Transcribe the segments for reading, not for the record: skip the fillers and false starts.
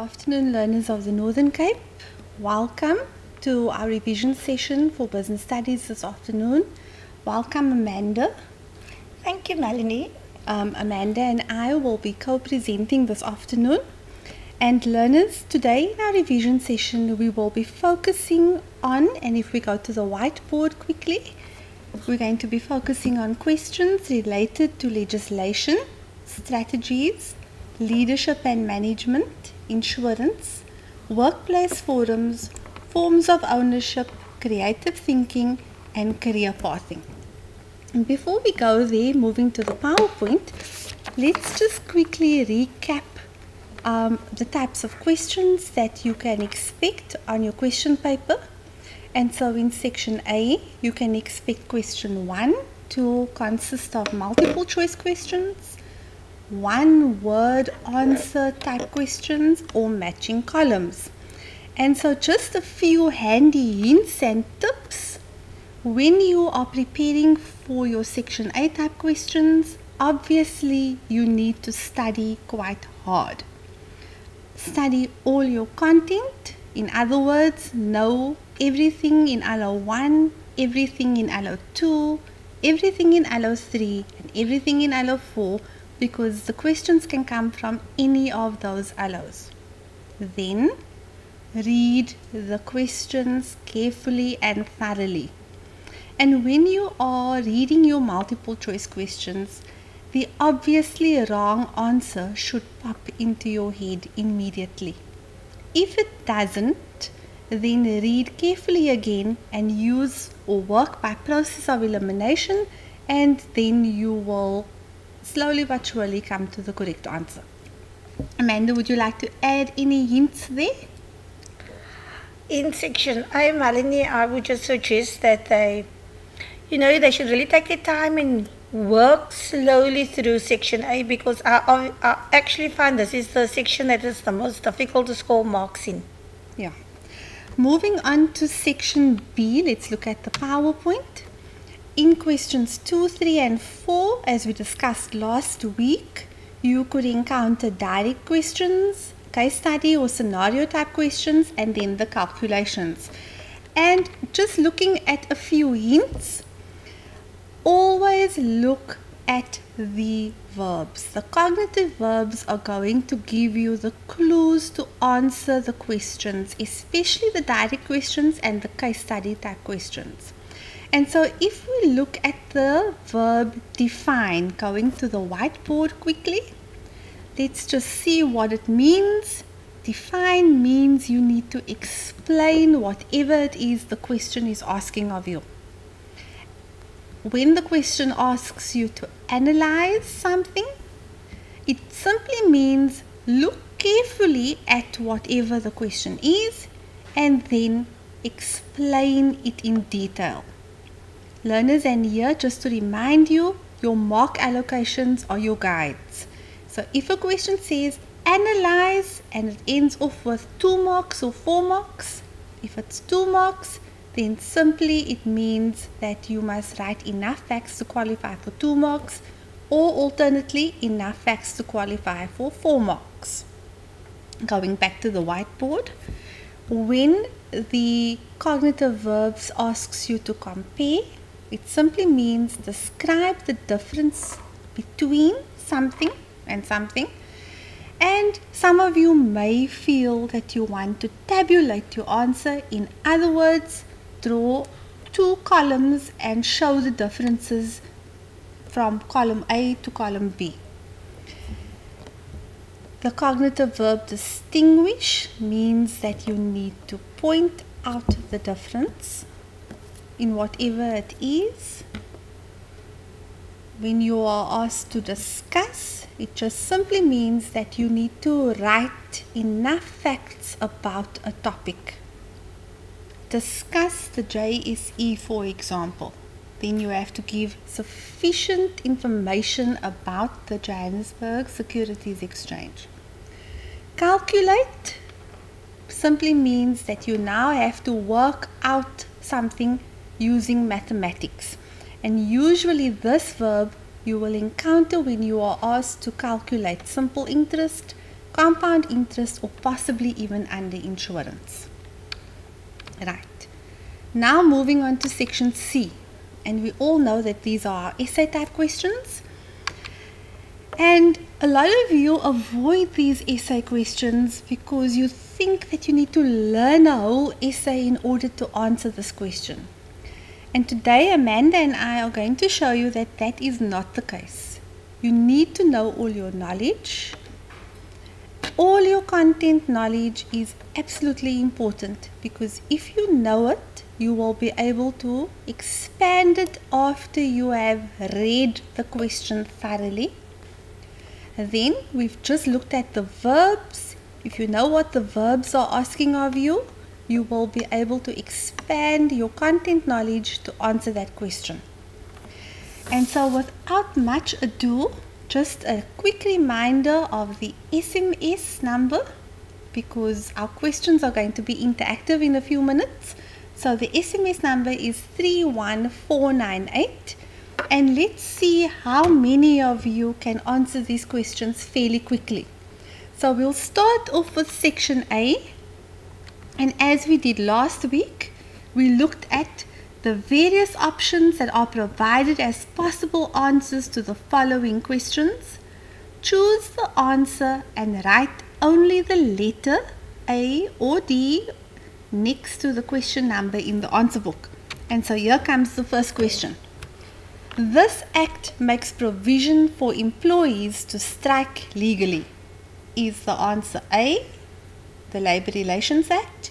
afternoon, learners of the Northern Cape. Welcome to our revision session for business studies this afternoon. Welcome, Amanda. Thank you, Melanie. Amanda and I will be co-presenting this afternoon. And learners, today in our revision session, we will be focusing on, and if we go to the whiteboard quickly, we're going to be focusing on questions related to legislation, strategies, leadership and management, insurance, workplace forums, forms of ownership, creative thinking, and career pathing. And before we go there, moving to the PowerPoint, let's just quickly recap the types of questions that you can expect on your question paper. And so in section A, you can expect question 1 to consist of multiple choice questions, one word answer type questions, or matching columns. And so just a few handy hints and tips when you are preparing for your section A type questions. Obviously you need to study quite hard. Study all your content. In other words, know everything in LO1, everything in LO2, everything in LO3, and everything in LO4, because the questions can come from any of those LOs. Then read the questions carefully and thoroughly. And when you are reading your multiple choice questions, the obviously wrong answer should pop into your head immediately. If it doesn't, then read carefully again and use or work by process of elimination, and then you will slowly but surely come to the correct answer. Amanda, would you like to add any hints there? In section A, Melanie, I would just suggest that they should really take their time and work slowly through section A, because I actually find this is the section that is the most difficult to score marks in. Yeah. Moving on to section B, let's look at the PowerPoint. In questions 2, 3 and 4, as we discussed last week, you could encounter direct questions, case study or scenario type questions, and then the calculations. And just looking at a few hints, always look at the verbs. The cognitive verbs are going to give you the clues to answer the questions, especially the direct questions and the case study type questions. And so if we look at the verb define, going to the whiteboard quickly, let's just see what it means. Define means you need to explain whatever it is the question is asking of you. When the question asks you to analyze something, it simply means look carefully at whatever the question is and then explain it in detail. Learners, and here just to remind you, your mark allocations are your guides. So if a question says analyze and it ends off with 2 marks or 4 marks, if it's 2 marks, then simply it means that you must write enough facts to qualify for 2 marks, or alternately enough facts to qualify for 4 marks. Going back to the whiteboard, when the cognitive verbs asks you to compare, it simply means describe the difference between something and something. And some of you may feel that you want to tabulate your answer. In other words, draw 2 columns and show the differences from column A to column B. The cognitive verb distinguish means that you need to point out the difference in whatever it is. When you are asked to discuss, it just simply means that you need to write enough facts about a topic. Discuss the JSE, for example. Then you have to give sufficient information about the Johannesburg Securities Exchange. Calculate simply means that you now have to work out something using mathematics. And usually this verb you will encounter when you are asked to calculate simple interest, compound interest, or possibly even under insurance. Right. Now moving on to section C. And we all know that these are essay type questions. And a lot of you avoid these essay questions because you think that you need to learn a whole essay in order to answer this question. And today Amanda and I are going to show you that that is not the case. You need to know all your knowledge. All your content knowledge is absolutely important because if you know it, you will be able to expand it after you have read the question thoroughly. Then we've just looked at the verbs. If you know what the verbs are asking of you, you will be able to expand your content knowledge to answer that question. And so without much ado, just a quick reminder of the SMS number because our questions are going to be interactive in a few minutes. So the SMS number is 31498. And let's see how many of you can answer these questions fairly quickly. So we'll start off with section A. And as we did last week, we looked at the various options that are provided as possible answers to the following questions. Choose the answer and write only the letter A or D next to the question number in the answer book. And so here comes the first question. This act makes provision for employees to strike legally. Is the answer A, the Labour Relations Act,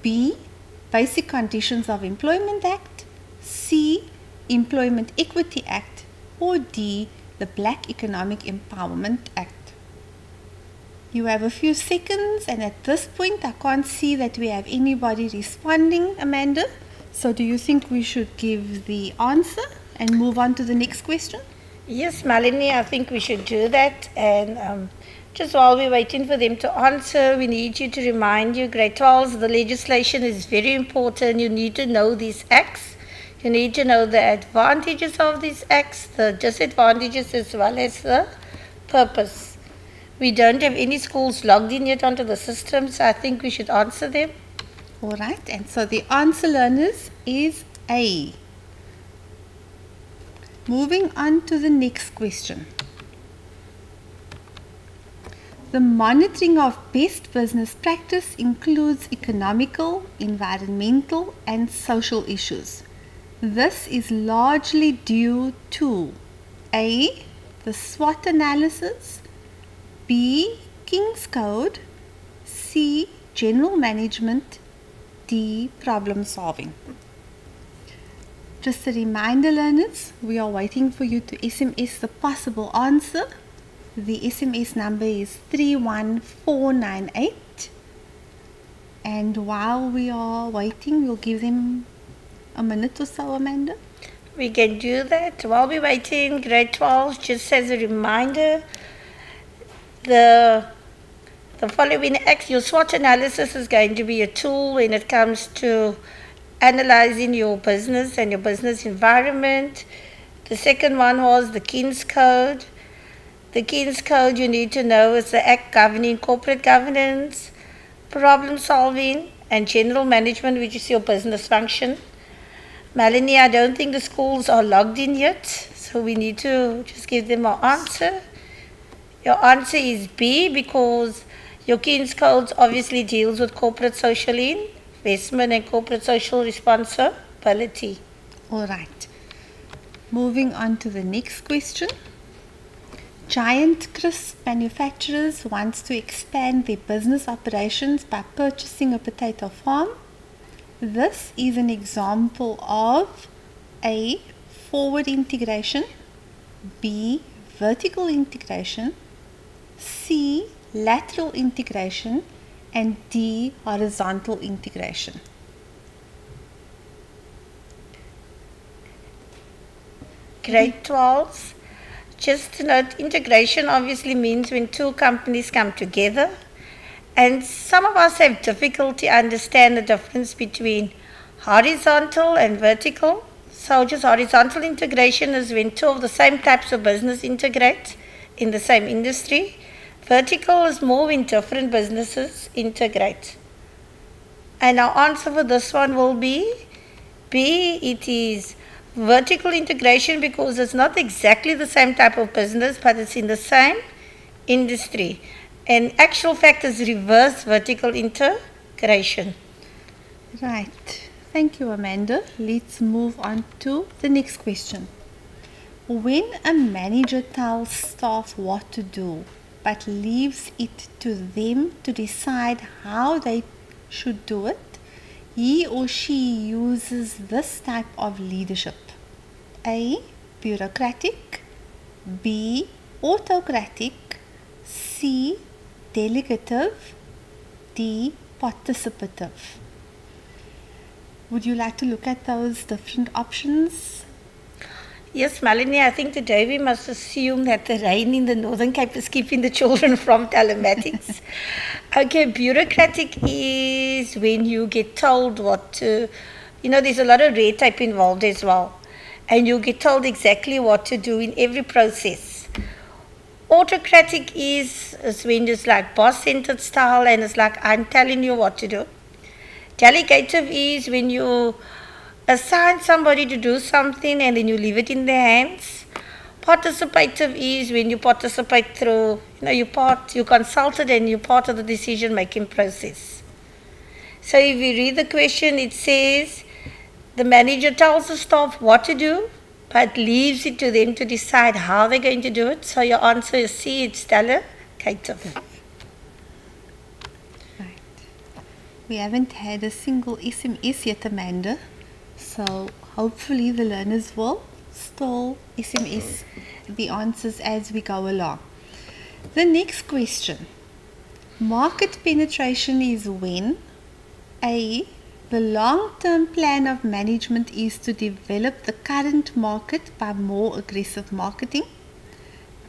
B, Basic Conditions of Employment Act, C, Employment Equity Act, or D, the Black Economic Empowerment Act? You have a few seconds, and at this point I can't see that we have anybody responding, Amanda. So do you think we should give the answer and move on to the next question? Yes, Melanie, I think we should do that. And just while we're waiting for them to answer, we need you to remind you, grade 12s, the legislation is very important. You need to know these acts. You need to know the advantages of these acts, the disadvantages, as well as the purpose. We don't have any schools logged in yet onto the system, so I think we should answer them. All right, and so the answer, learners, is A. Moving on to the next question. The monitoring of best business practice includes economical, environmental, and social issues. This is largely due to A, the SWOT analysis, B, King's Code, C, general management, D, problem solving. Just a reminder, learners, we are waiting for you to SMS the possible answer. The SMS number is 31498. And while we are waiting, we'll give them a minute or so, Amanda. We can do that. While we're waiting, grade 12, just as a reminder, the following acts, your SWOT analysis is going to be a tool when it comes to analyzing your business and your business environment. The second one was the King's Code. The King's Code, you need to know, is the act governing corporate governance, problem solving, and general management, which is your business function. Melanie, I don't think the schools are logged in yet, so we need to just give them an answer. Your answer is B, because your King's Code obviously deals with corporate social investment and corporate social responsibility. All right. Moving on to the next question. Giant crisp manufacturers wants to expand their business operations by purchasing a potato farm. This is an example of A, forward integration, B, vertical integration, C, lateral integration, and D, horizontal integration. Grade 12s. Just to note, integration obviously means when two companies come together. And some of us have difficulty understand the difference between horizontal and vertical. So just horizontal integration is when two of the same types of business integrate in the same industry. vertical is more when different businesses integrate. And our answer for this one will be B. It is vertical integration because it's not exactly the same type of business, but it's in the same industry. And actual fact is reverse vertical integration. Right. Thank you, Amanda. Let's move on to the next question. When a manager tells staff what to do, but leaves it to them to decide how they should do it, he or she uses this type of leadership. A. Bureaucratic. B. Autocratic. C. Delegative. D. Participative. Would you like to look at those different options? Yes, Melanie, I think today we must assume that the rain in the Northern Cape is keeping the children from telematics. Okay, bureaucratic is when you get told what to, there's a lot of red tape involved as well. And you get told exactly what to do in every process. Autocratic is when it's like boss-centered style and it's like, I'm telling you what to do. Delegative is when you assign somebody to do something and then you leave it in their hands. Participative is when you participate through, you consulted and you're part of the decision-making process. So if you read the question, it says, the manager tells the staff what to do, but leaves it to them to decide how they're going to do it. So your answer is C, it's delegative. Right. We haven't had a single SMS yet, Amanda. So hopefully the learners will still SMS the answers as we go along. The next question. Market penetration is when A. The long-term plan of management is to develop the current market by more aggressive marketing.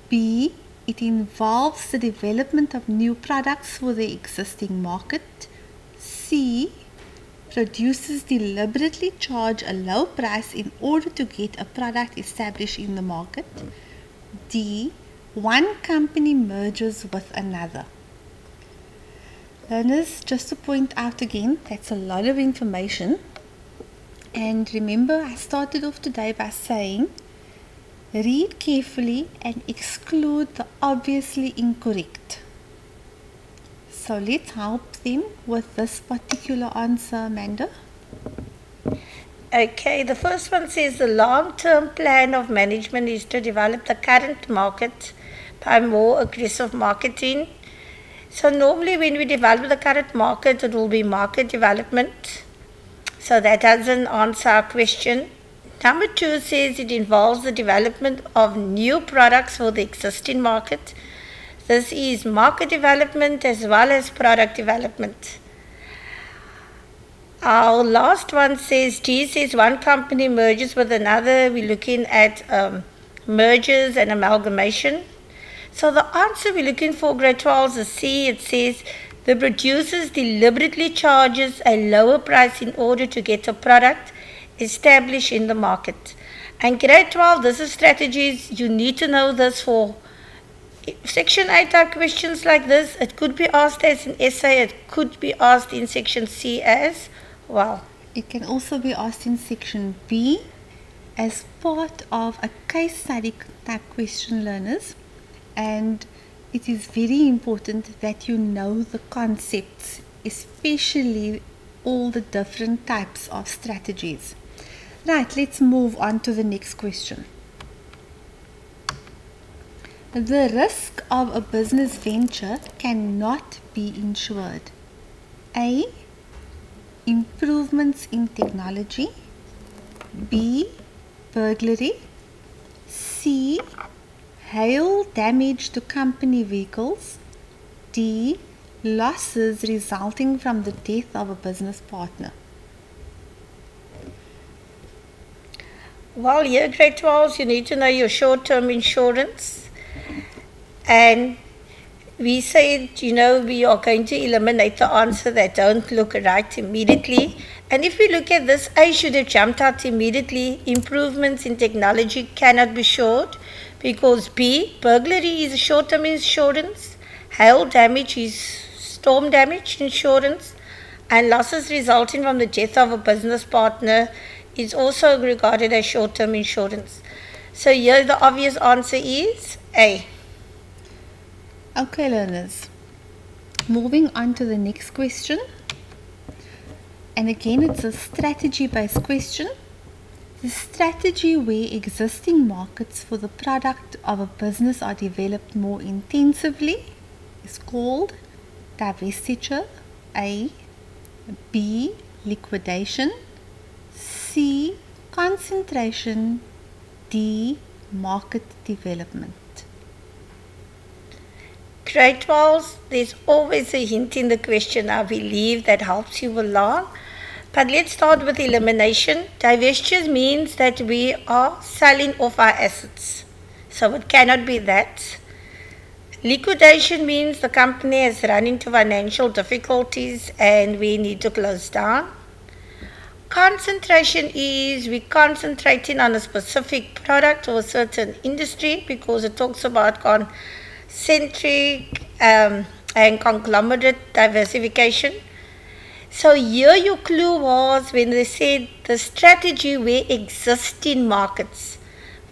B. It involves the development of new products for the existing market. C. Producers deliberately charge a low price in order to get a product established in the market. D. One company merges with another. Learners, just to point out again, that's a lot of information. And remember, I started off today by saying, read carefully and exclude the obviously incorrect. So let's help them with this particular answer, Amanda. Okay, the first one says the long-term plan of management is to develop the current market by more aggressive marketing. So normally when we develop the current market, it will be market development. So that doesn't answer our question. Number 2 says it involves the development of new products for the existing market. This is market development as well as product development. Our last one says, D says one company merges with another. We're looking at mergers and amalgamation. So the answer we're looking for grade 12 is C. It says the producers deliberately charges a lower price in order to get a product established in the market. And grade 12, this is strategies. You need to know this for Section 8 type questions like this. It could be asked as an essay. It could be asked in Section C as well. It can also be asked in Section B as part of a case study type question, learners. And it is very important that you know the concepts, especially all the different types of strategies. Right, let's move on to the next question. The risk of a business venture cannot be insured. A. Improvements in technology. B. Burglary. C. Hail damage to company vehicles. D. Losses resulting from the death of a business partner. Well, here grade 12, you need to know your short-term insurance. And we said, we are going to eliminate the answer that don't look right immediately. And if we look at this, A should have jumped out immediately. Improvements in technology cannot be short because B, burglary is a short-term insurance. Hail damage is storm damage insurance, and losses resulting from the death of a business partner is also regarded as short-term insurance. So here the obvious answer is A. Okay, learners. Moving on to the next question. And again, it's a strategy-based question. The strategy where existing markets for the product of a business are developed more intensively is called divestiture. A. B. Liquidation. C. Concentration. D. Market development. Grade 12, there's always a hint in the question, I believe, that helps you along. But let's start with elimination. Divestiture means that we are selling off our assets. So it cannot be that. Liquidation means the company has run into financial difficulties and we need to close down. Concentration is we're concentrating on a specific product or a certain industry, because it talks about concentric and conglomerate diversification. So here your clue was when they said the strategy where existing markets,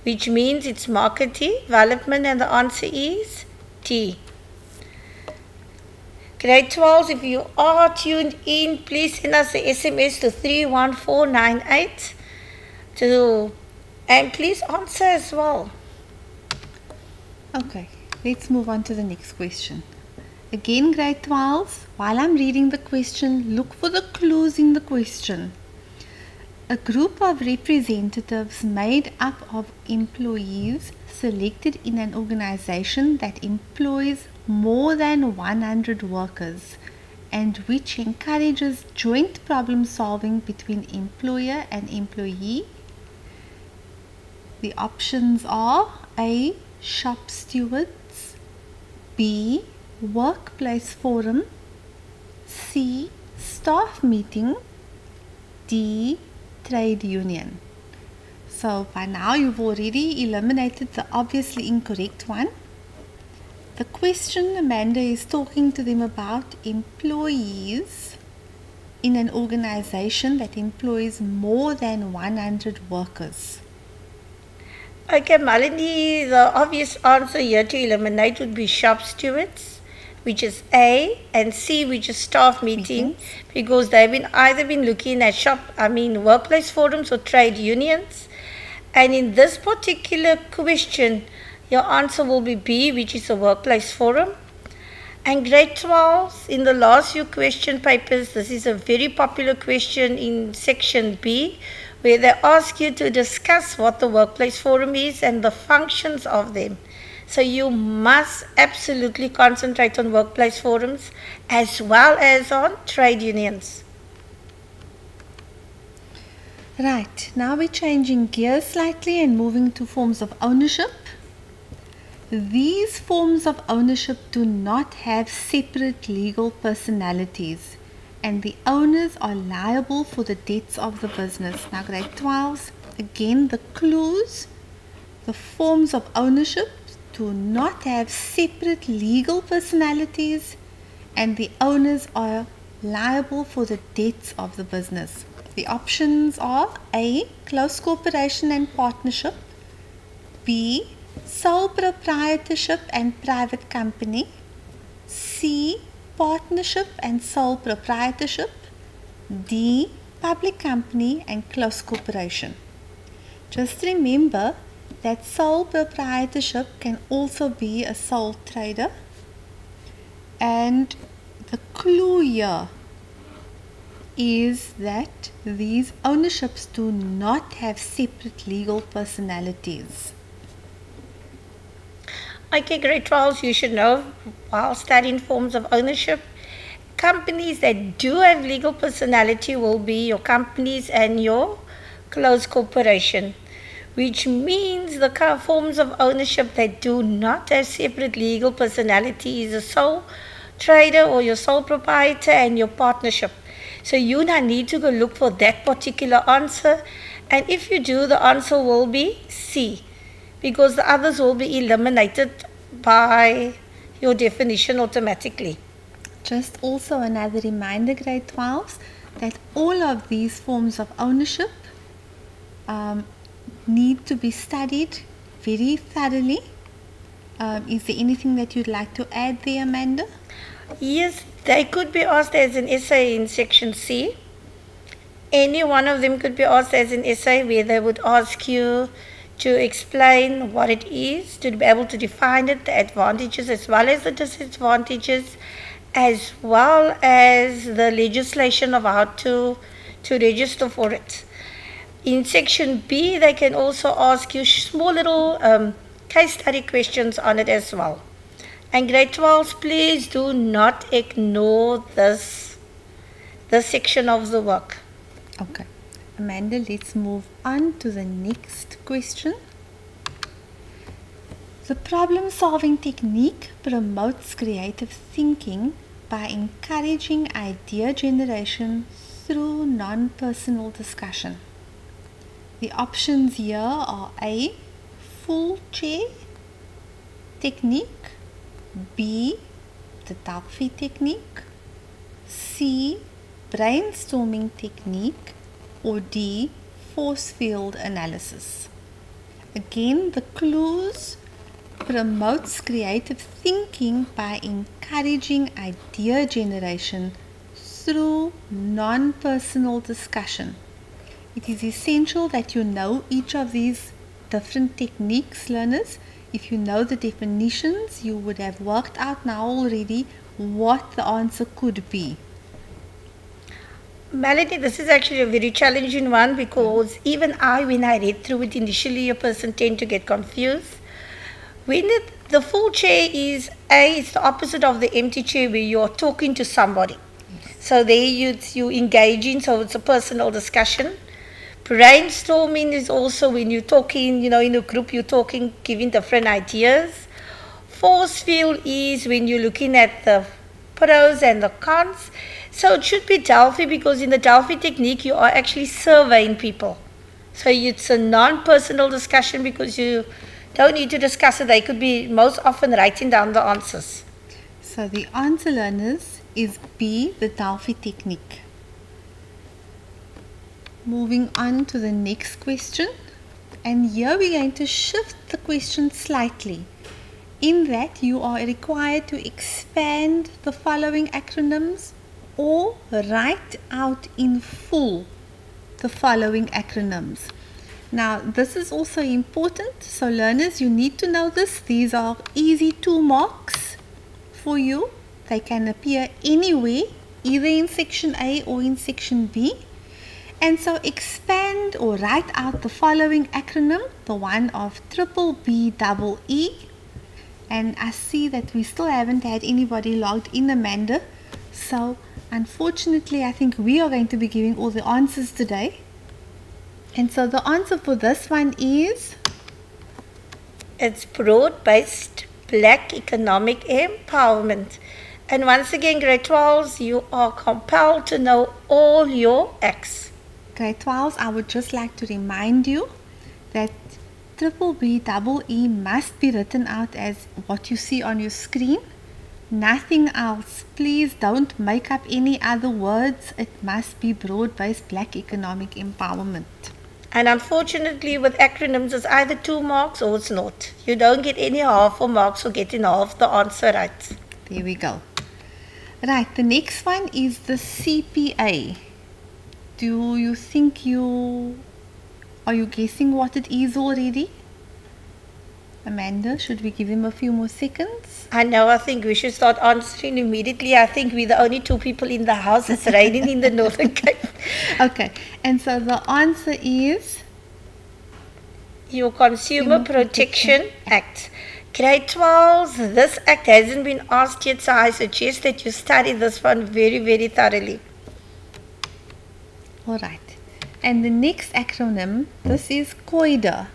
which means it's market development, and the answer is T. Grade 12, if you are tuned in, please send us the SMS to 31498 and please answer as well. Okay, let's move on to the next question. Again, grade 12, while I'm reading the question, look for the clues in the question. A group of representatives made up of employees selected in an organization that employs more than 100 workers and which encourages joint problem solving between employer and employee. The options are A. Shop stewards, B. Workplace forum, C. Staff meeting, D. Trade union. So by now you've already eliminated the obviously incorrect one. The question, Amanda, is talking to them about employees in an organization that employs more than 100 workers. Okay, Melanie, the obvious answer here to eliminate would be shop stewards, which is A, and C, which is staff meeting, because they've either been looking at workplace forums or trade unions. And in this particular question, your answer will be B, which is a workplace forum. And grade 12, in the last few question papers, this is a very popular question in section B, where they ask you to discuss what the workplace forum is and the functions of them. So you must absolutely concentrate on workplace forums as well as on trade unions. Right, now we're changing gears slightly and moving to forms of ownership. These forms of ownership do not have separate legal personalities, and the owners are liable for the debts of the business. Now grade 12, again the clues. The forms of ownership do not have separate legal personalities, and the owners are liable for the debts of the business. The options are A. Close cooperation and partnership, B. Sole proprietorship and private company, C. Partnership and sole proprietorship, D. Public company and close corporation. Just remember that sole proprietorship can also be a sole trader, and the clue here is that these ownerships do not have separate legal personalities. Okay, grade 12, you should know, while studying forms of ownership, companies that do have legal personality will be your companies and your close corporation, which means the forms of ownership that do not have separate legal personality is a sole trader or your sole proprietor and your partnership. So you now need to go look for that particular answer, and if you do, the answer will be C, because the others will be eliminated by your definition automatically. Just also another reminder, grade 12s, that all of these forms of ownership need to be studied very thoroughly. Is there anything that you'd like to add there, Amanda? Yes, they could be asked as an essay in section C. Any one of them could be asked as an essay where they would ask you to explain what it is, to be able to define it, the advantages as well as the disadvantages, as well as the legislation of how to register for it. In section B, they can also ask you small little case study questions on it as well. And grade 12s, please do not ignore this section of the work. Okay. Amanda, let's move on to the next question. The problem-solving technique promotes creative thinking by encouraging idea generation through non-personal discussion. The options here are A, full chair technique, B, the Delphi technique, C, brainstorming technique, or D, force field analysis. Again, the clues: promotes creative thinking by encouraging idea generation through non-personal discussion. It is essential that you know each of these different techniques, learners. If you know the definitions, you would have worked out now already what the answer could be. Melanie, this is actually a very challenging one because even when I read through it initially, a person tend to get confused. When the full chair is A, it's the opposite of the empty chair where you're talking to somebody. So there you engaging, so it's a personal discussion. Brainstorming is also when you're talking, in a group, you're talking, giving different ideas. Force field is when you're looking at the pros and the cons. So it should be Delphi, because in the Delphi technique, you are actually surveying people. So it's a non-personal discussion because you don't need to discuss it. They could be most often writing down the answers. So the answer, learners, is B, the Delphi technique. Moving on to the next question. And here we're going to shift the question slightly, in that you are required to expand the following acronyms or write out in full the following acronyms. Now, this is also important. So learners, you need to know this. These are easy 2 marks for you. They can appear anywhere, either in section A or in section B. And so expand or write out the following acronym, the one of BBEE. And I see that we still haven't had anybody logged in, Amanda. So unfortunately, I think we are going to be giving all the answers today. And so the answer for this one is? It's broad-based Black economic empowerment. And once again, grade 12s, you are compelled to know all your X. Grade 12s, I would just like to remind you that BBEE must be written out as what you see on your screen. Nothing else. Please don't make up any other words. It must be broad-based Black economic empowerment. And unfortunately, with acronyms, it's either 2 marks or it's not. You don't get any half or marks for getting half the answer right. There we go. Right, the next one is the CPA. Do you think are you guessing what it is already? Amanda, should we give him a few more seconds? I know, I think we should start answering immediately. I think we're the only 2 people in the house. It's raining in the Northern Cape. Okay, and so the answer is? Your Consumer Protection Act. Grade 12s, this act hasn't been asked yet, so I suggest that you study this one very, very thoroughly. Alright, and the next acronym, this is COIDA.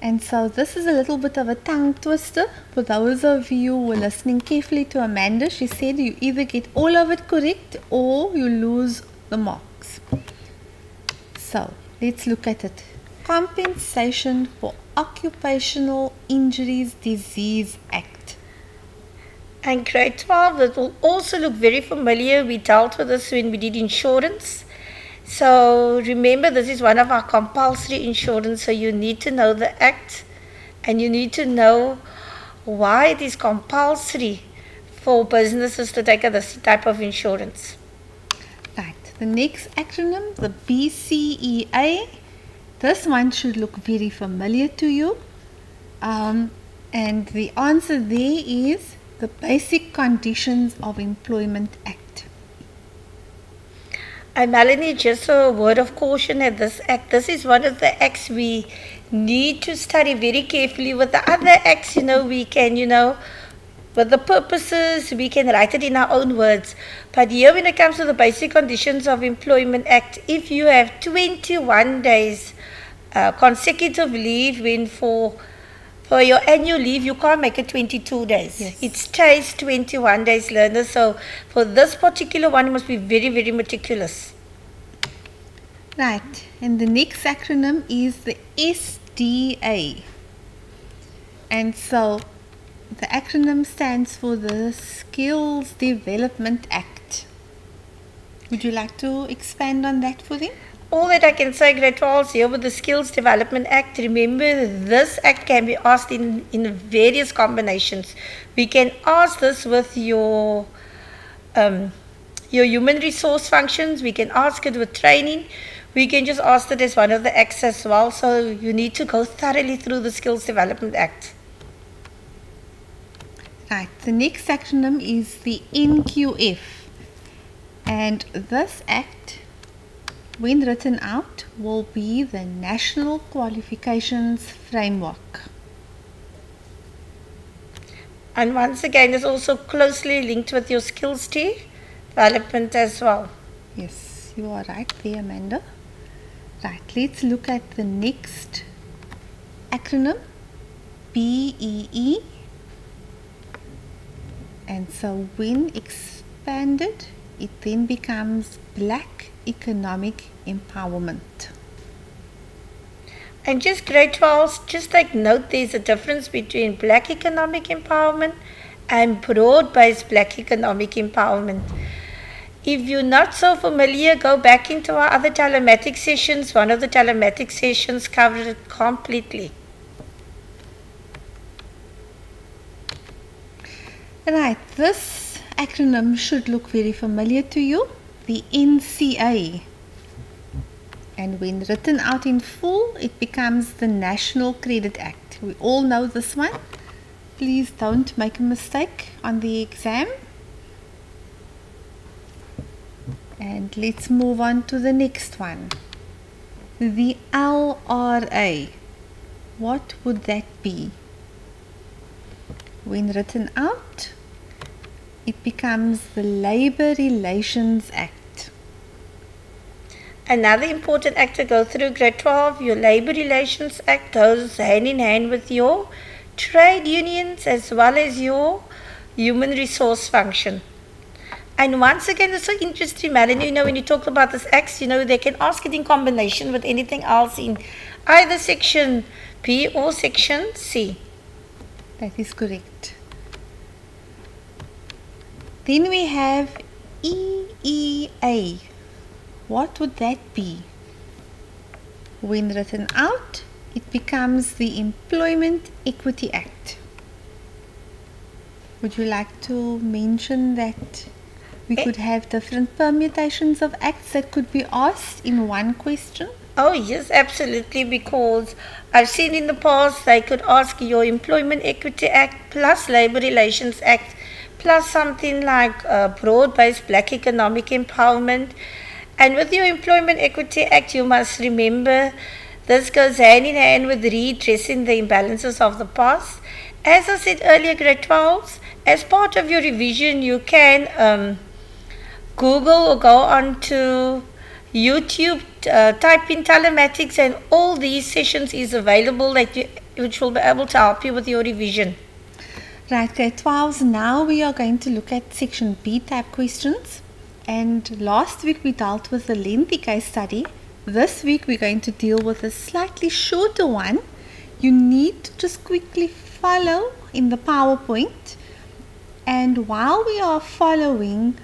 And so this is a little bit of a tongue twister. For those of you who were listening carefully to Amanda, she said you either get all of it correct or you lose the marks. So let's look at it. Compensation for Occupational Injuries Disease Act. And grade 12, that will also look very familiar. We dealt with this when we did insurance. So remember, this is one of our compulsory insurance, so you need to know the act and you need to know why it is compulsory for businesses to take this type of insurance. Right, the next acronym, the BCEA. This one should look very familiar to you. And the answer there is the Basic Conditions of Employment Act. And Melanie, just a word of caution at this act. This is one of the acts we need to study very carefully. With the other acts, we can, with the purposes, we can write it in our own words. But here when it comes to the Basic Conditions of Employment Act, if you have 21 days consecutive leave, when for your annual leave, you can't make it 22 days. Yes. It stays 21 days, learners. So for this particular one, you must be very, very meticulous. Right, and the next acronym is the SDA. And so the acronym stands for the Skills Development Act. Would you like to expand on that for them? All that I can say, grade 12, here with the Skills Development Act, remember this act can be asked in various combinations. We can ask this with your human resource functions. We can ask it with training. We can just ask it as one of the acts as well. So you need to go thoroughly through the Skills Development Act. Right, the next acronym is the NQF. And this act, when written out, will be the National Qualifications Framework. And once again, it's also closely linked with your skills development as well. Yes, you are right there, Amanda. Right, let's look at the next acronym, BEE. And so when expanded, it then becomes Black Economic Empowerment. And just grade 12, just take note, there's a difference between Black Economic Empowerment and broad-based Black Economic Empowerment. If you're not so familiar, go back into our other telematics sessions. One of the telematics sessions covered it completely. Right, this acronym should look very familiar to you, the NCA. And when written out in full, it becomes the National Credit Act. We all know this one. Please don't make a mistake on the exam. And let's move on to the next one. The LRA. What would that be? When written out, it becomes the Labor Relations Act. Another important act to go through, grade 12, your Labor Relations Act goes hand in hand with your trade unions as well as your human resource function. And once again, it's so interesting, Melanie, when you talk about this acts, they can ask it in combination with anything else in either section B or section C. That is correct. Then we have EEA. What would that be? When written out, it becomes the Employment Equity Act. Would you like to mention that we could have different permutations of acts that could be asked in one question? Oh yes, absolutely, because I've seen in the past they could ask your Employment Equity Act plus Labor Relations Act plus something like broad-based Black Economic Empowerment. And with your Employment Equity Act, you must remember this goes hand in hand with redressing the imbalances of the past. As I said earlier, grade 12s, as part of your revision, you can Google or go on to YouTube, type in telematics, and all these sessions is available which will be able to help you with your revision. Right, grade 12s, now we are going to look at section B type questions. And last week we dealt with a lengthy case study. This week we're going to deal with a slightly shorter one. You need to just quickly follow in the PowerPoint And while we are following,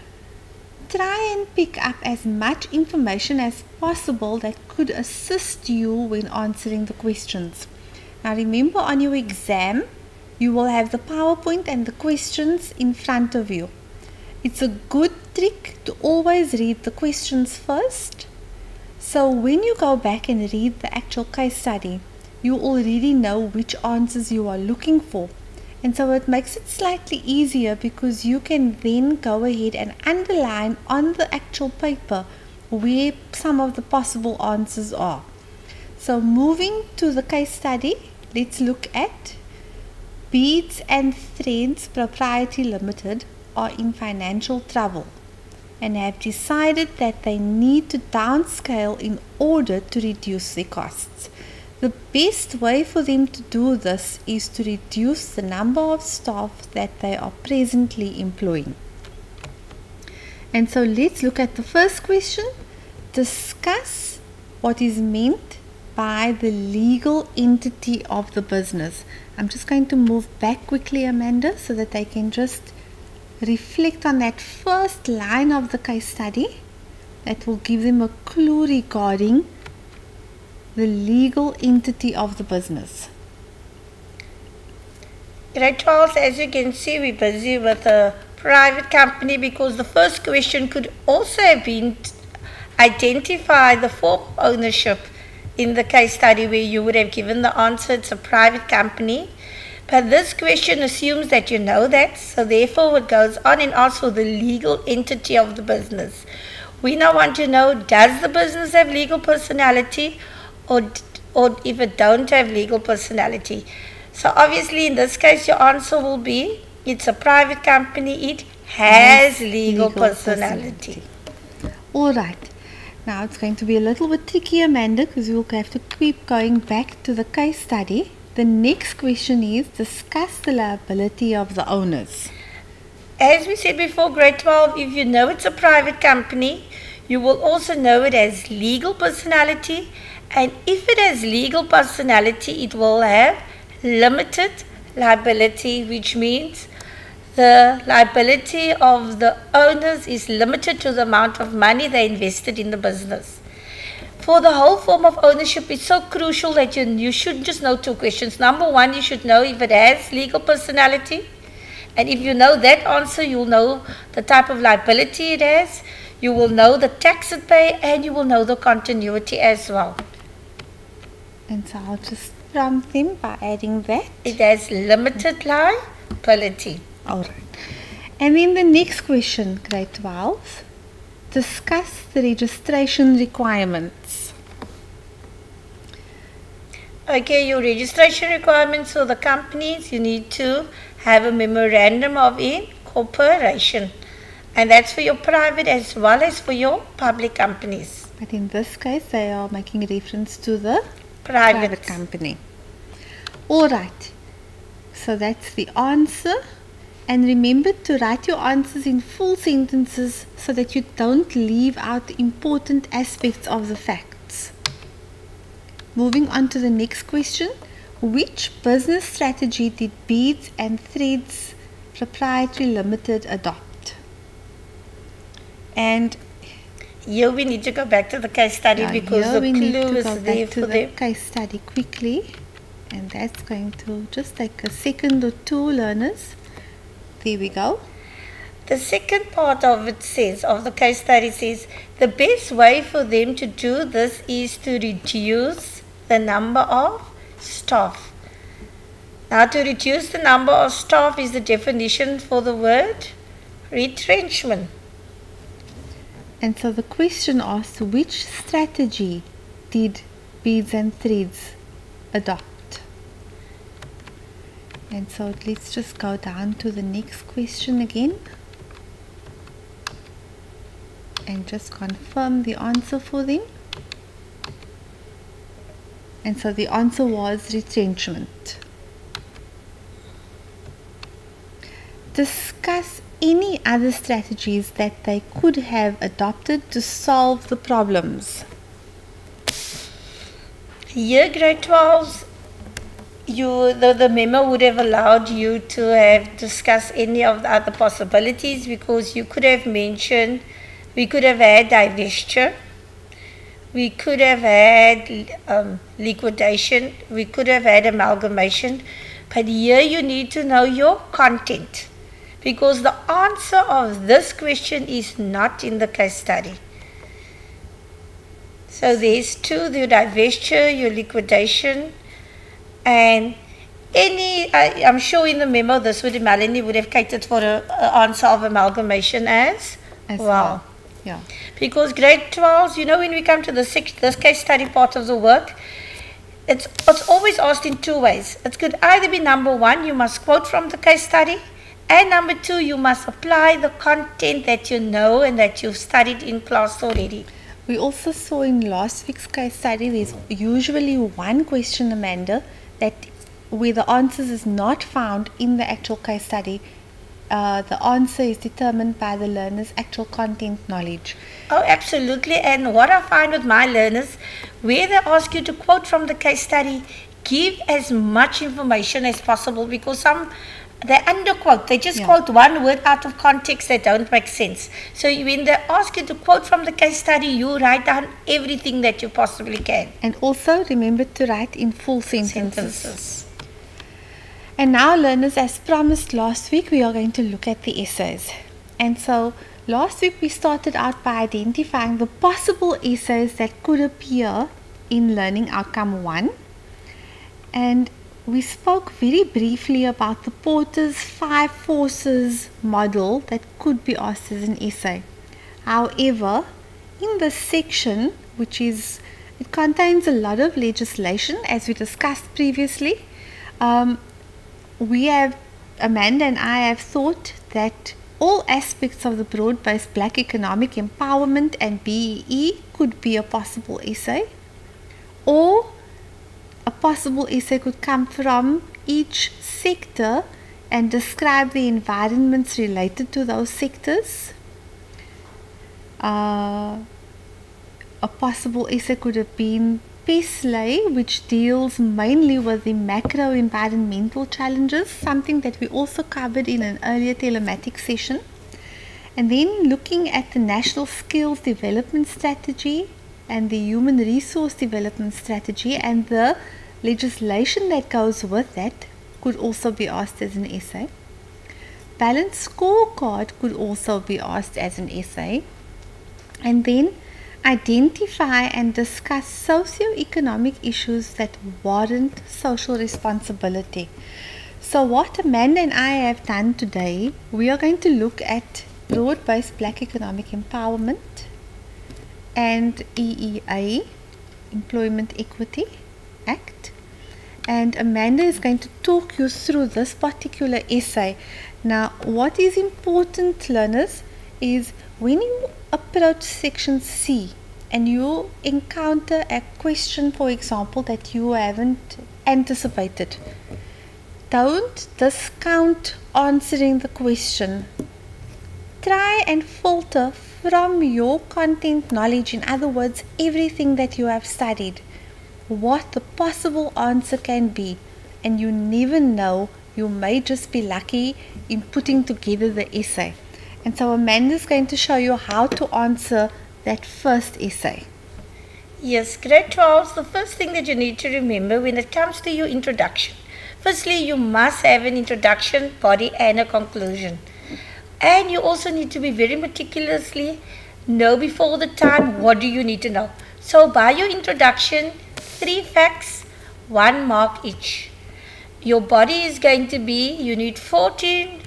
try and pick up as much information as possible that could assist you when answering the questions. Now remember, on your exam, you will have the PowerPoint and the questions in front of you. It's a good trick to always read the questions first. So when you go back and read the actual case study, you already know which answers you are looking for. And so it makes it slightly easier because you can then go ahead and underline on the actual paper where some of the possible answers are. So moving to the case study, let's look at Beads and Threads Proprietary Limited are in financial trouble and have decided that they need to downscale in order to reduce their costs. The best way for them to do this is to reduce the number of staff that they are presently employing. And so let's look at the first question. Discuss what is meant by the legal entity of the business. I'm just going to move back quickly, Amanda, so that I can just reflect on that first line of the case study. That will give them a clue regarding the legal entity of the business. Grade 12, as you can see, we're busy with a private company because the first question could also have been identify the form of ownership in the case study where you would have given the answer it's a private company. But this question assumes that you know that, so therefore it goes on and asks for the legal entity of the business. We now want to know, does the business have legal personality or if it don't have legal personality? So obviously in this case your answer will be, it's a private company, it has legal personality. Alright, now it's going to be a little bit tricky, Amanda, because we'll have to keep going back to the case study. The next question is, discuss the liability of the owners. As we said before, grade 12, if you know it's a private company, you will also know it has legal personality. And if it has legal personality, it will have limited liability, which means the liability of the owners is limited to the amount of money they invested in the business. For the whole form of ownership, it's so crucial that you should just know two questions. Number one, you should know if it has legal personality. And if you know that answer, you'll know the type of liability it has. You will know the tax it pays, and you will know the continuity as well. And so I'll just prompt them by adding that. It has limited liability. Alright. And then the next question, grade 12. Discuss the registration requirements. Okay, your registration requirements for the companies, you need to have a memorandum of incorporation. And that's for your private as well as for your public companies. But in this case, they are making reference to the Private company. Alright, so that's the answer. And remember to write your answers in full sentences so that you don't leave out important aspects of the facts. Moving on to the next question. Which business strategy did Beads and Threads Proprietary Limited adopt? And here we need to go back to the case study because the clue is there for them. Case study quickly, and that's going to just take a second or two, learners. There we go. The second part of it says, of the case study says, the best way for them to do this is to reduce the number of staff. Now to reduce the number of staff is the definition for the word retrenchment. And so the question asks, which strategy did Beads and Threads adopt? And so let's just go down to the next question again and just confirm the answer for them. And so the answer was retrenchment. Discuss any other strategies that they could have adopted to solve the problems. Here, grade 12s, the memo would have allowed you to have discussed any of the other possibilities, because you could have mentioned, we could have had divestiture, we could have had liquidation, we could have had amalgamation, but here you need to know your content, because the answer of this question is not in the case study. So there's two, your divestiture, your liquidation, and I'm sure in the memo this Melanie would have catered for an answer of amalgamation as well. Yeah. Because grade 12s, when we come to this case study part of the work, it's always asked in two ways. It could either be number one, you must quote from the case study, and number two, you must apply the content that you know and that you've studied in class already. We also saw in last week's case study, there's usually one question, Amanda, that where the answers is not found in the actual case study. The answer is determined by the learner's actual content knowledge. Oh, absolutely. And what I find with my learners, where they ask you to quote from the case study, give as much information as possible, because they underquote. They just quote one word out of context that don't make sense. So when they ask you to quote from the case study, you write down everything that you possibly can. And also remember to write in full sentences. And now, learners, as promised last week, we are going to look at the essays. And so last week we started out by identifying the possible essays that could appear in Learning Outcome 1. And we spoke very briefly about the Porter's 5 forces model that could be asked as an essay. However, in this section, it contains a lot of legislation, as we discussed previously. Amanda and I have thought that all aspects of the broad-based Black economic empowerment and BEE could be a possible essay, or a possible essay could come from each sector and describe the environments related to those sectors. A possible essay could have been PESLE, which deals mainly with the macro environmental challenges, something that we also covered in an earlier telematics session. And then looking at the National Skills Development Strategy and the Human Resource Development Strategy and the legislation that goes with that could also be asked as an essay. Balanced scorecard could also be asked as an essay. And then identify and discuss socio-economic issues that warrant social responsibility. So what Amanda and I have done today, we are going to look at broad-based Black economic empowerment and EEA, Employment Equity Act. And Amanda is going to talk you through this particular essay. Now, what is important, learners, is when you approach section C and you encounter a question, for example, that you haven't anticipated, don't discount answering the question. Try and filter from your content knowledge, in other words, everything that you have studied, what the possible answer can be. And you never know, you may just be lucky in putting together the essay. And so Amanda is going to show you how to answer that first essay. Yes, grade 12, the first thing that you need to remember when it comes to your introduction. Firstly, you must have an introduction, body, and a conclusion. And you also need to be very meticulously know before the time what do you need to know. So by your introduction, 3 facts, 1 mark each. Your body is going to be, you need 14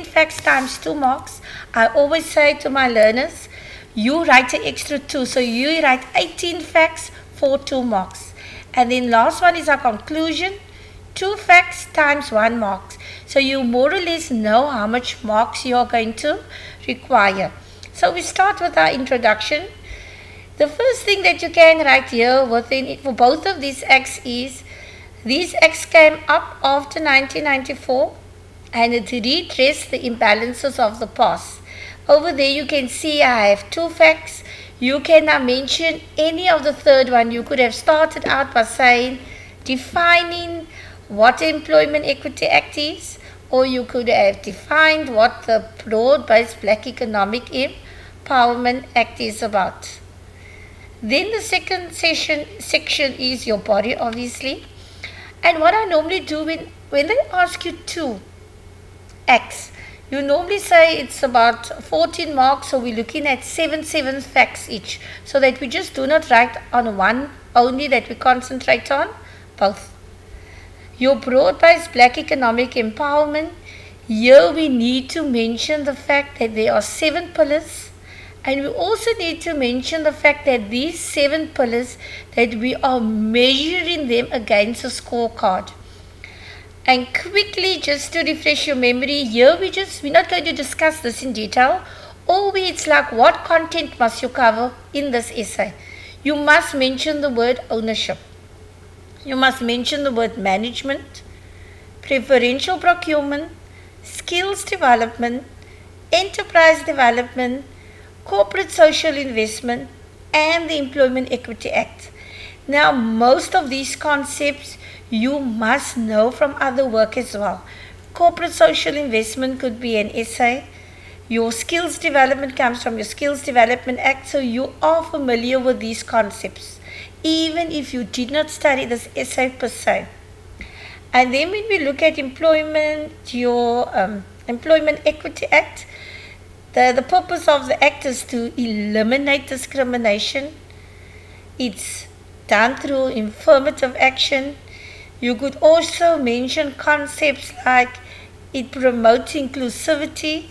facts times 2 marks. I always say to my learners, you write an extra 2. So you write 18 facts for 2 marks. And then last one is our conclusion. 2 facts times 1 mark. So you more or less know how much marks you are going to require. So we start with our introduction. The first thing that you can write here for both of these acts is, these acts came up after 1994 and it redressed the imbalances of the past. Over there you can see I have 2 facts. You can now mention any of the third one. You could have started out by saying, defining what the Employment Equity Act is, or you could have defined what the Broad-Based Black Economic Empowerment Act is about. Then the second section is your body, obviously. And what I normally do when they ask you to acts, you normally say it's about 14 marks, so we're looking at 7 facts each, so that we just do not write on one only, that we concentrate on both. Your broad-based black economic empowerment, here we need to mention the fact that there are 7 pillars, and we also need to mention the fact that these 7 pillars, that we are measuring them against a scorecard. And quickly, just to refresh your memory, here we're not going to discuss this in detail. Always it's like, what content must you cover in this essay? You must mention the word ownership. You must mention the word management, preferential procurement, skills development, enterprise development, corporate social investment, and the Employment Equity Act. Now, most of these concepts you must know from other work as well. Corporate social investment could be an essay. Your skills development comes from your Skills Development Act, so you are familiar with these concepts, even if you did not study this essay per se. And then when we look at employment, your Employment Equity Act, the purpose of the act is to eliminate discrimination. It's done through affirmative action. You could also mention concepts like it promotes inclusivity.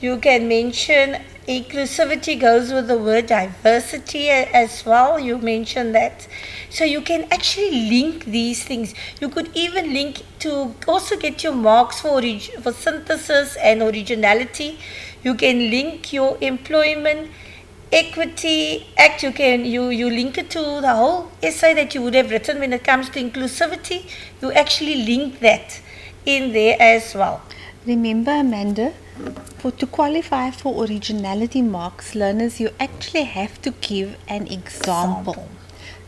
You can mention inclusivity goes with the word diversity as well. You mentioned that. So you can actually link these things. You could even link to also get your marks for synthesis and originality. You can link your Employment Equity Act. You link it to the whole essay that you would have written when it comes to inclusivity. You actually link that in there as well. Remember, Amanda, to qualify for originality marks, learners, you actually have to give an example.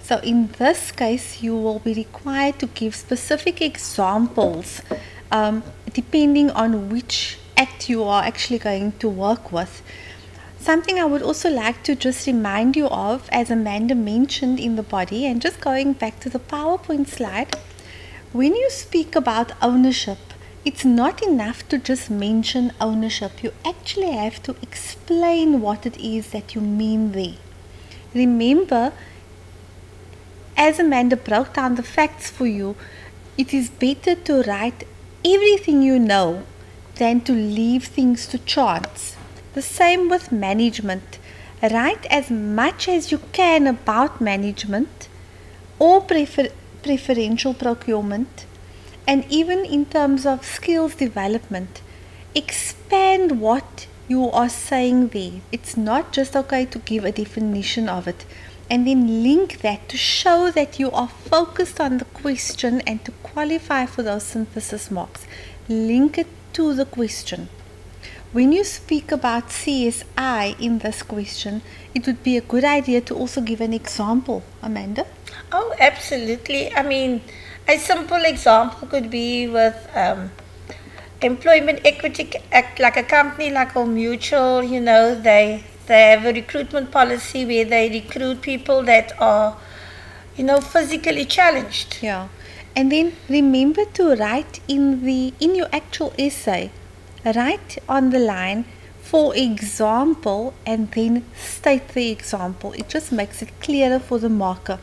So in this case, you will be required to give specific examples depending on which act you are actually going to work with. Something I would also like to just remind you of, as Amanda mentioned in the body, and just going back to the PowerPoint slide, when you speak about ownership, it's not enough to just mention ownership. You actually have to explain what it is that you mean there. Remember, as Amanda broke down the facts for you, it is better to write everything you know than to leave things to chance. The same with management. Write as much as you can about management or preferential procurement, and even in terms of skills development, expand what you are saying there. It's not just okay to give a definition of it, and then link that to show that you are focused on the question and to qualify for those synthesis marks. Link it to the question. When you speak about CSI in this question, it would be a good idea to also give an example, Amanda. Oh, absolutely. I mean, a simple example could be with Employment Equity Act, like a company like Old Mutual, they have a recruitment policy where they recruit people that are, physically challenged. Yeah. And then remember to write in your actual essay, write on the line, for example, and then state the example. It just makes it clearer for the marker.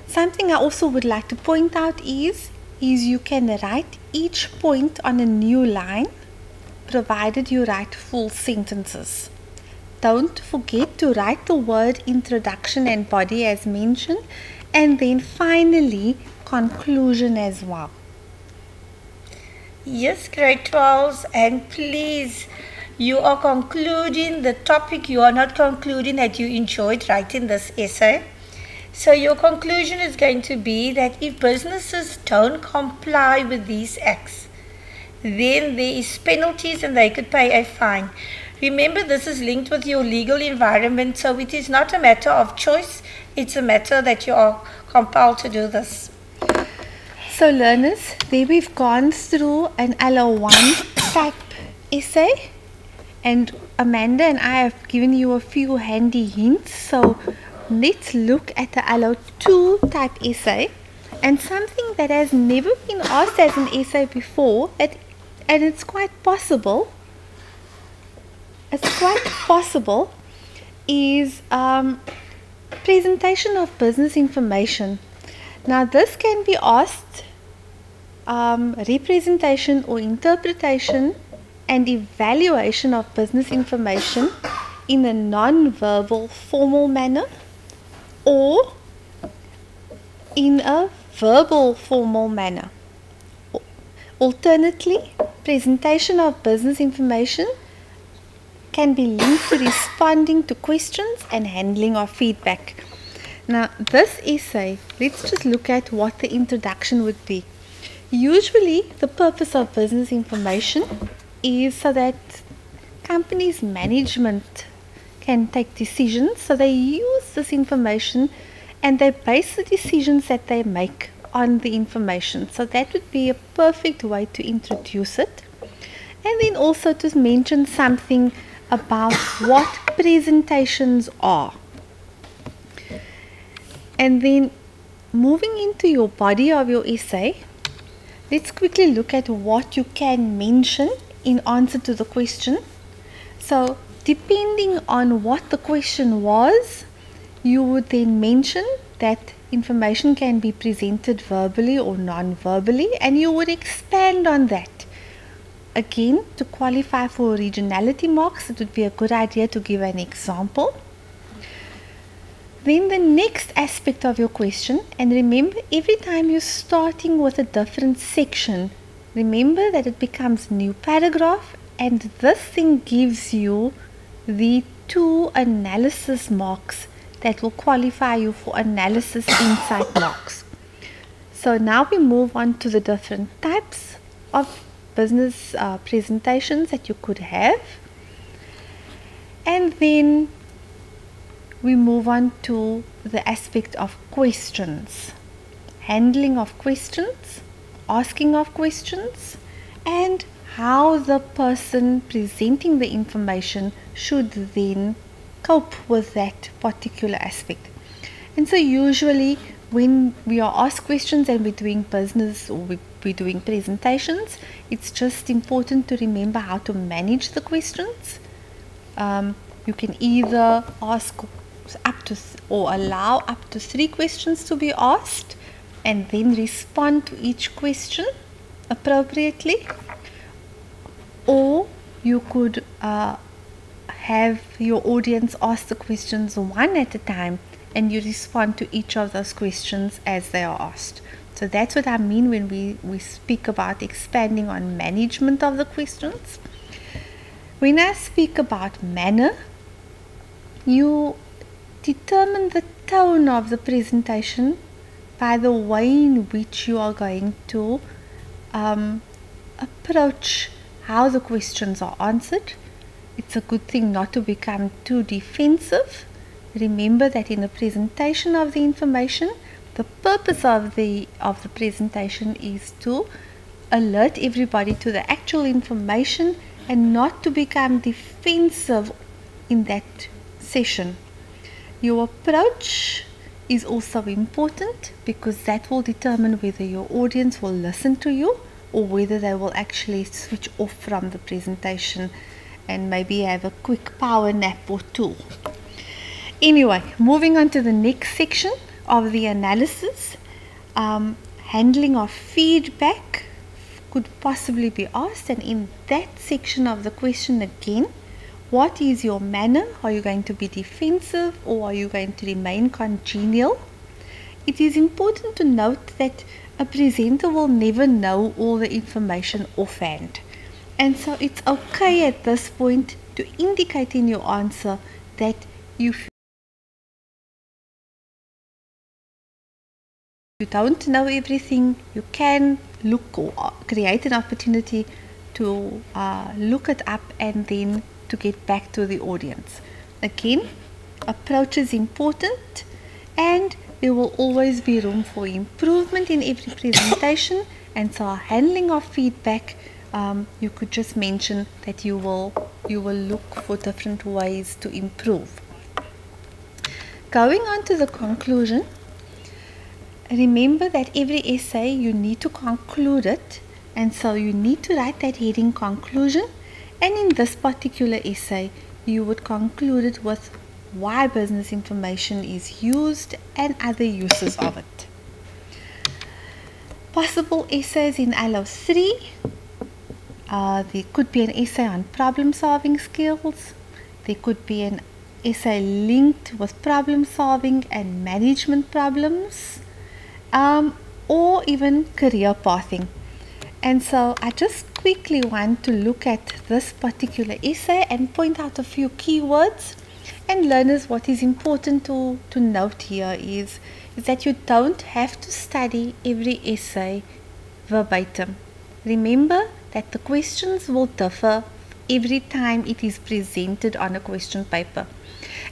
Something I also would like to point out is you can write each point on a new line, provided you write full sentences. Don't forget to write the word introduction and body as mentioned, and then finally conclusion as well. Yes, grade 12s, and please, you are concluding the topic. You are not concluding that you enjoyed writing this essay. So your conclusion is going to be that if businesses don't comply with these acts, then there is penalties and they could pay a fine. Remember, this is linked with your legal environment, so it is not a matter of choice. It's a matter that you are compelled to do this. So learners, there we've gone through an LO1 type essay, and Amanda and I have given you a few handy hints. So let's look at the LO2 type essay, and something that has never been asked as an essay before, and it's quite possible. Is presentation of business information. Now this can be asked representation or interpretation and evaluation of business information in a non-verbal formal manner or in a verbal formal manner. Alternately, presentation of business information can be linked to responding to questions and handling of feedback. Now this essay, let's just look at what the introduction would be. Usually the purpose of business information is so that companies' management can take decisions. So they use this information and they base the decisions that they make on the information. So that would be a perfect way to introduce it. And then also to mention something about what presentations are. And then moving into your body of your essay, let's quickly look at what you can mention in answer to the question. So depending on what the question was, you would then mention that information can be presented verbally or non-verbally, and you would expand on that. Again, to qualify for originality marks, it would be a good idea to give an example. Then the next aspect of your question, and remember, every time you're starting with a different section, remember that it becomes new paragraph, and this thing gives you the 2 analysis marks that will qualify you for analysis insight marks. So now we move on to the different types of business presentations that you could have, and then we move on to the aspect of questions, handling of questions, asking of questions, and how the person presenting the information should then cope with that particular aspect. And so usually when we are asked questions and we're doing business or we're doing presentations, it's just important to remember how to manage the questions. You can either ask up to or allow up to 3 questions to be asked and then respond to each question appropriately, or you could have your audience ask the questions one at a time and you respond to each of those questions as they are asked. So that's what I mean when we speak about expanding on management of the questions. When I speak about manner, you determine the tone of the presentation by the way in which you are going to approach how the questions are answered. It's a good thing not to become too defensive. Remember that in the presentation of the information, the purpose of the presentation is to alert everybody to the actual information and not to become defensive in that session. Your approach is also important because that will determine whether your audience will listen to you or whether they will actually switch off from the presentation and maybe have a quick power nap or 2. Anyway, moving on to the next section of the analysis, handling of feedback could possibly be asked, and in that section of the question again, what is your manner? Are you going to be defensive or are you going to remain congenial? It is important to note that a presenter will never know all the information offhand, and so it's okay at this point to indicate in your answer that you don't know everything. You can look or create an opportunity to look it up and then to get back to the audience. Again, approach is important, and there will always be room for improvement in every presentation, and so our handling of feedback, you could just mention that you will look for different ways to improve. Going on to the conclusion, remember that every essay you need to conclude it, and so you need to write that heading conclusion, and in this particular essay you would conclude it with why business information is used and other uses of it. Possible essays in LO3, there could be an essay on problem solving skills, there could be an essay linked with problem solving and management problems, or even career pathing. And so I just quickly want to look at this particular essay and point out a few keywords. And learners, what is important to note here is that you don't have to study every essay verbatim. Remember that the questions will differ every time it is presented on a question paper.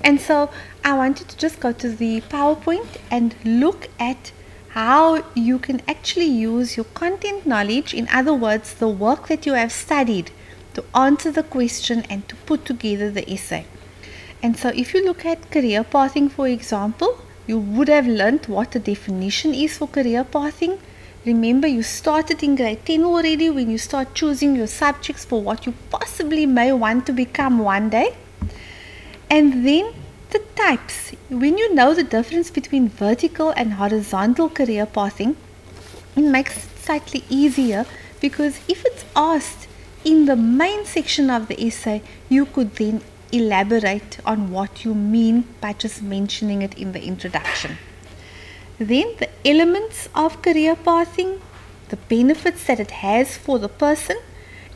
And so I wanted to just go to the PowerPoint and look at how you can actually use your content knowledge, in other words, the work that you have studied, to answer the question and to put together the essay. And so if you look at career pathing, for example, you would have learned what the definition is for career pathing. Remember, you started in grade 10 already when you start choosing your subjects for what you possibly may want to become one day. And then the types. When you know the difference between vertical and horizontal career pathing, it makes it slightly easier, because if it's asked in the main section of the essay, you could then elaborate on what you mean by just mentioning it in the introduction. Then the elements of career pathing, the benefits that it has for the person,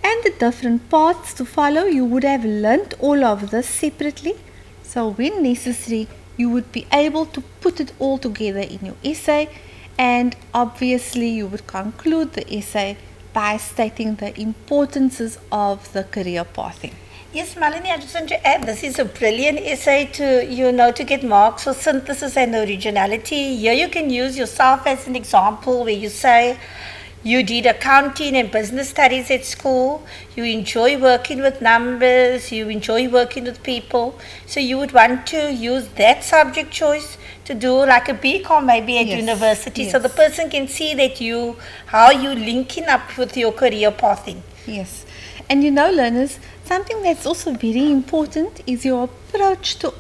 and the different paths to follow. You would have learnt all of this separately, so when necessary you would be able to put it all together in your essay, and obviously you would conclude the essay by stating the importances of the career pathing. Yes, Melanie, I just want to add, this is a brilliant essay to get marks for synthesis and originality. Here you can use yourself as an example, where you say you did accounting and business studies at school, you enjoy working with numbers, you enjoy working with people, so you would want to use that subject choice to do like a BCom maybe at university, so the person can see that how you linking up with your career pathing. Yes, and you know, learners, something that's also very important is your approach to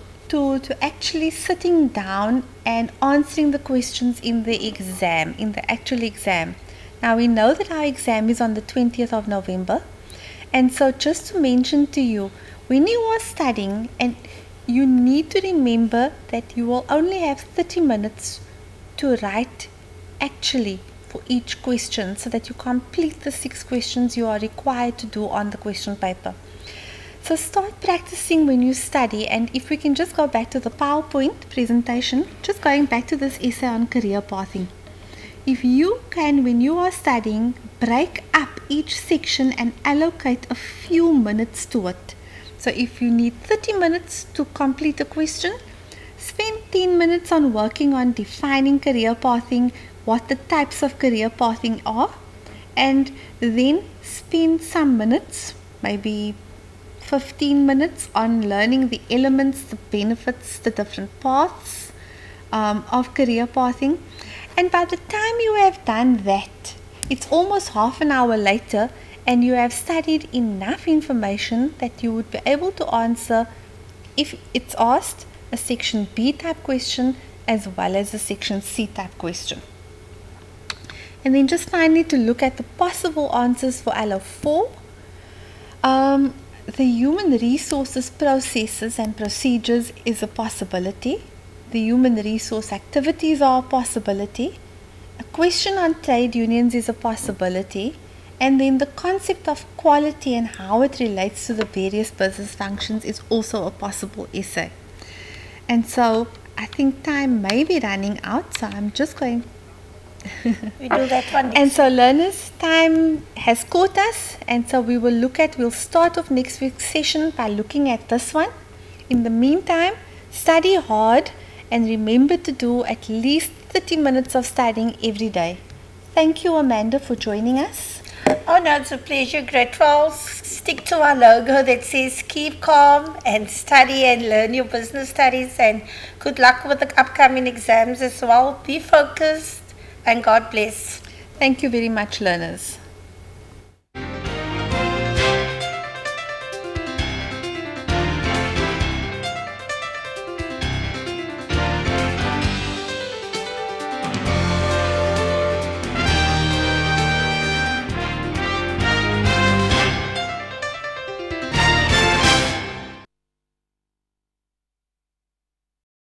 actually sitting down and answering the questions in the exam, in the actual exam. Now we know that our exam is on the 20th of November, and so just to mention to you, when you are studying, and you need to remember that you will only have 30 minutes to write actually for each question, so that you complete the 6 questions you are required to do on the question paper. So start practicing when you study, and if we can just go back to the PowerPoint presentation, just going back to this essay on career pathing. If you can, when you are studying, break up each section and allocate a few minutes to it. So if you need 30 minutes to complete a question, spend 10 minutes on working on defining career pathing, what the types of career pathing are, and then spend some minutes, maybe 15 minutes, on learning the elements, the benefits, the different paths of career pathing. And by the time you have done that, it's almost half an hour later, and you have studied enough information that you would be able to answer, if it's asked, a section B type question as well as a section C type question. And then just finally to look at the possible answers for LO4. The human resources processes and procedures is a possibility. The human resource activities are a possibility. A question on trade unions is a possibility. And then the concept of quality and how it relates to the various business functions is also a possible essay. And so I think time may be running out, so I'm just going we do that one next. And so learners, time has caught us, and so we'll start off next week's session by looking at this one. In the meantime, study hard and remember to do at least 30 minutes of studying every day. Thank you, Amanda, for joining us. Oh no, it's a pleasure. Grateful. Stick to our logo that says keep calm and study and learn your business studies, and good luck with the upcoming exams as well. Be focused and God bless. Thank you very much, learners.